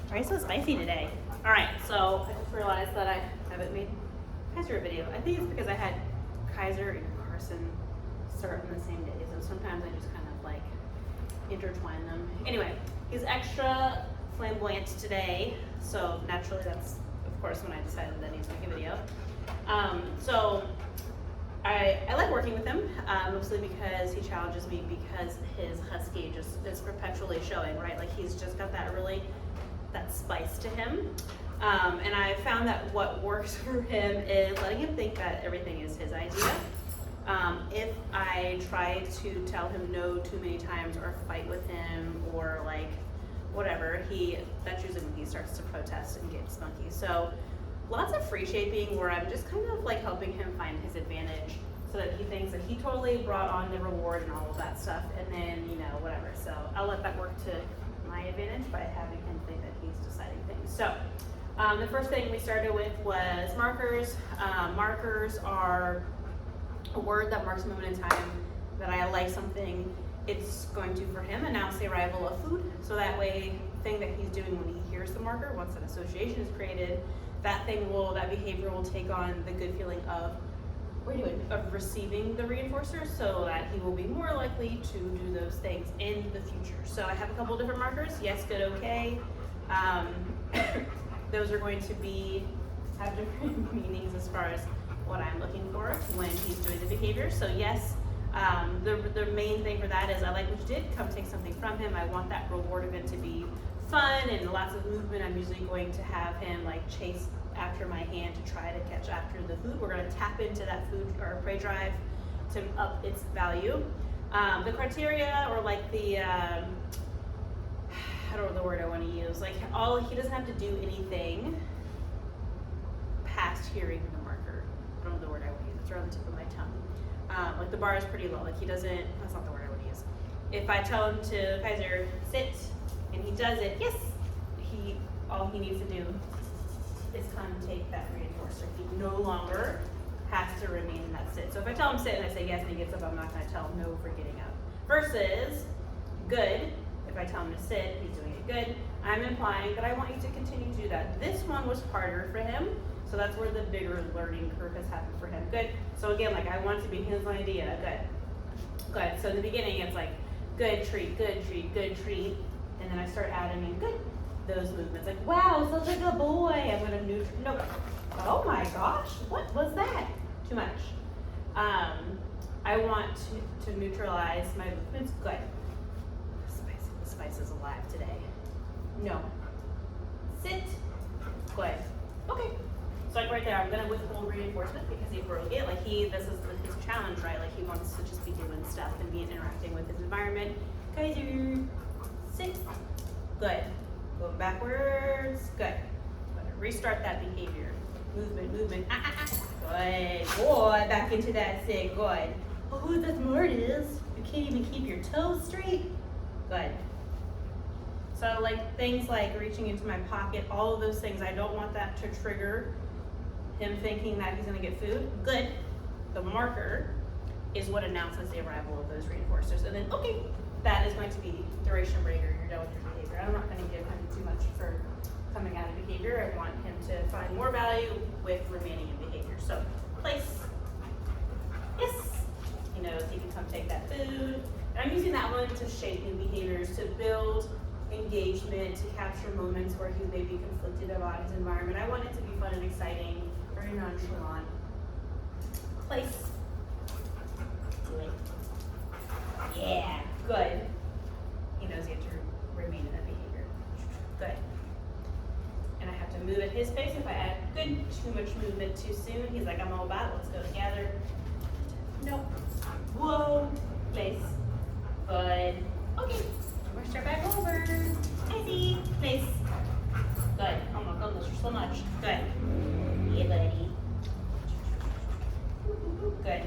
Why are you so spicy today? All right, so I just realized that I haven't made Kaiser a video. I think it's because I had Kaiser and Carson start on the same day, so sometimes I just kind of like intertwine them. Anyway, he's extra flamboyant today, so naturally that's, of course, when I decided that I need to make a video. So I like working with him, mostly because he challenges me because his husky just is perpetually showing, right? Like he's just got that spice to him. And I found that what works for him is letting him think that everything is his idea. If I try to tell him no too many times or fight with him or like whatever, that's usually when he starts to protest and get spunky. So lots of free shaping where I'm just kind of like helping him find his advantage so that he thinks that he totally brought on the reward and all of that stuff, and then, whatever. So I'll let that work to my advantage by having him think that he's deciding things. So the first thing we started with was markers. Markers are a word that marks a moment in time that I like something, it's going to, for him, announce the arrival of food. So that way, the thing that he's doing when he hears the marker, once an association is created, that behavior will take on the good feeling of receiving the reinforcer, so that he will be more likely to do those things in the future. So I have a couple different markers, yes, good, okay. Those are going to have different meanings as far as what I'm looking for when he's doing the behavior. So yes, the main thing for that is I like what you did, come take something from him. I want that reward event to be fun and lots of movement. I'm usually going to have him like chase after my hand to try to catch after the food. We're going to tap into that food or prey drive to up its value. The criteria, or like the I don't know the word I want to use, like he doesn't have to do anything past hearing the marker. I don't know the word I want to use, it's right on the tip of my tongue. Like the bar is pretty low, like that's not the word I want to use. If I tell him to Kaiser sit and he does it, yes, all he needs to do is come take that reinforcer. He no longer has to remain in that sit. So if I tell him sit and I say yes and he gets up, I'm not going to tell him no for getting up. Versus good, if I tell him to sit, he's doing it good, I'm implying that I want you to continue to do that. This one was harder for him, so that's where the bigger learning curve has happened for him. Good. So again, like I want it to be his idea. Good. Good. So in the beginning, it's like good treat, good treat, good treat. And then I start adding in good, those movements. Like, wow, such a good boy. I'm going to no. Oh my gosh, what was that? Too much. I want to neutralize my movements. Good. The spice is alive today. No. Sit. Good. Okay. So like right there, I'm gonna withhold reinforcement because he broke it. Like this is his challenge, right? Like he wants to just be doing stuff and be interacting with his environment. Kaiser, sit. Good. Go backwards. Good. Restart that behavior. Movement. Good. Boy, back into that sit. Good. Oh, the smart is you can't even keep your toes straight. Good. So like things like reaching into my pocket, all of those things, I don't want that to trigger him thinking that he's gonna get food. Good. The marker is what announces the arrival of those reinforcers. And then, okay, that is going to be duration breaker. You're done with your behavior. I'm not gonna give him too much for coming out of behavior. I want him to find more value with remaining in behavior. So place, yes. He knows he can come take that food. And I'm using that one to shape new behaviors, to build engagement, to capture moments where he may be conflicted about his environment. I want it to be fun and exciting, very nonchalant. Place. Good. Yeah, good. He knows he has to remain in that behavior. Good. And I have to move at his pace. If I add good, too much movement too soon, he's like, I'm all about it. Let's go together. Nope. Whoa. Place. Good. Okay. We're start back over. Easy. Place. Good. Oh my goodness, you're so much. Good. Yeah, buddy. Good.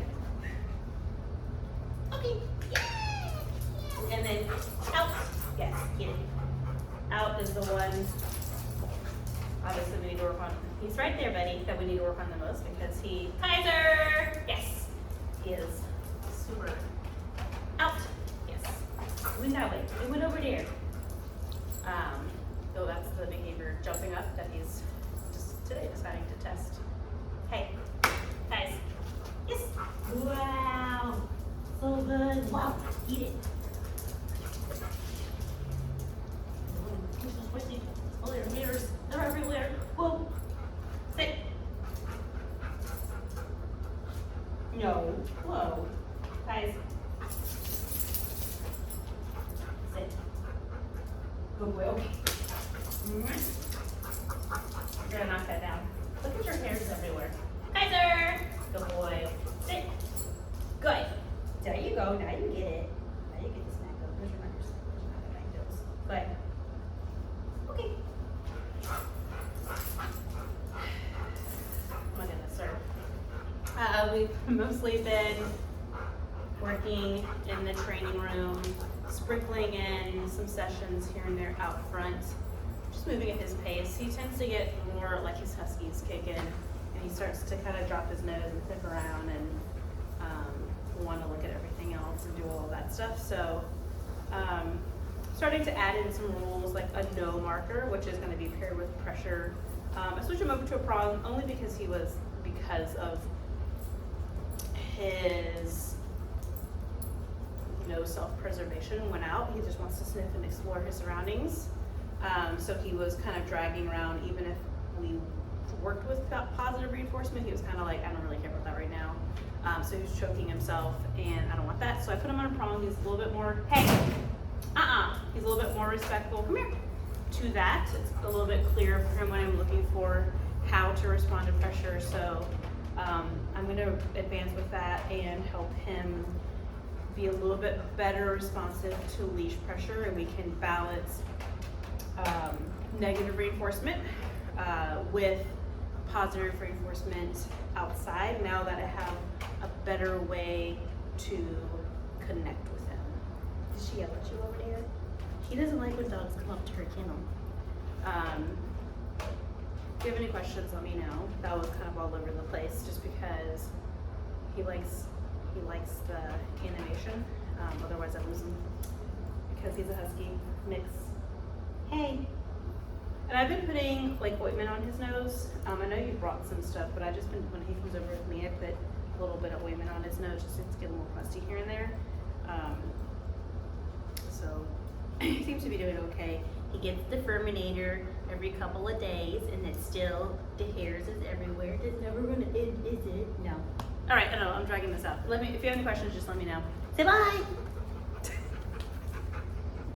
Okay. Yeah. And then out. Yes, get it. Out is the one, obviously we need to work on. He's right there, buddy, that we need to work on the most because Kaiser! Yes. He is super. Out. Yes. We went that way. We went over there. So that's the behavior that he's just today deciding to test. Hey, guys. Yes. Wow. So good. Wow. Eat it. Oh, there are mirrors. They're everywhere. Whoa. Sit. No. Whoa. Guys. Sit. Good boy. Okay. You're gonna knock that down. Look at your hairs everywhere. Kaiser. Good boy. Sit. Good. There you go. Now you get it. Now you get the snack. Where's your markers? Good. Okay. Oh my goodness, sir. We've mostly been working in the training room, sprinkling in some sessions here and there out front, just moving at his pace. He tends to get more like his huskies kick in, and he starts to kind of drop his nose and tip around and want to look at everything else and do all of that stuff. So starting to add in some rules like a no marker, which is going to be paired with pressure. I switched him over to a prong only because of his self-preservation went out. He just wants to sniff and explore his surroundings. So he was kind of dragging around, even if we worked with positive reinforcement, he was kind of like, I don't really care about that right now. So he was choking himself, and I don't want that. So I put him on a prong. He's a little bit more, hey, he's a little bit more respectful. Come here. To that, it's a little bit clearer for him when I'm looking for how to respond to pressure. So I'm going to advance with that and help him be a little bit better responsive to leash pressure, and we can balance negative reinforcement with positive reinforcement outside, now that I have a better way to connect with him. Did she yell at you over there? He doesn't like when dogs come up to her kennel. If you have any questions, let me know. That was kind of all over the place just because he likes the animation. Otherwise I lose him because he's a husky mix. Hey. And I've been putting like ointment on his nose. I know you brought some stuff, but I just been, when he comes over with me, I put a little bit of ointment on his nose just to get a little crusty here and there. So he seems to be doing okay. He gets the Furminator every couple of days, and it's still, the hairs is everywhere. It's never gonna end, is it? No. All right, I know, I'm dragging this out. If you have any questions, just let me know. Say bye.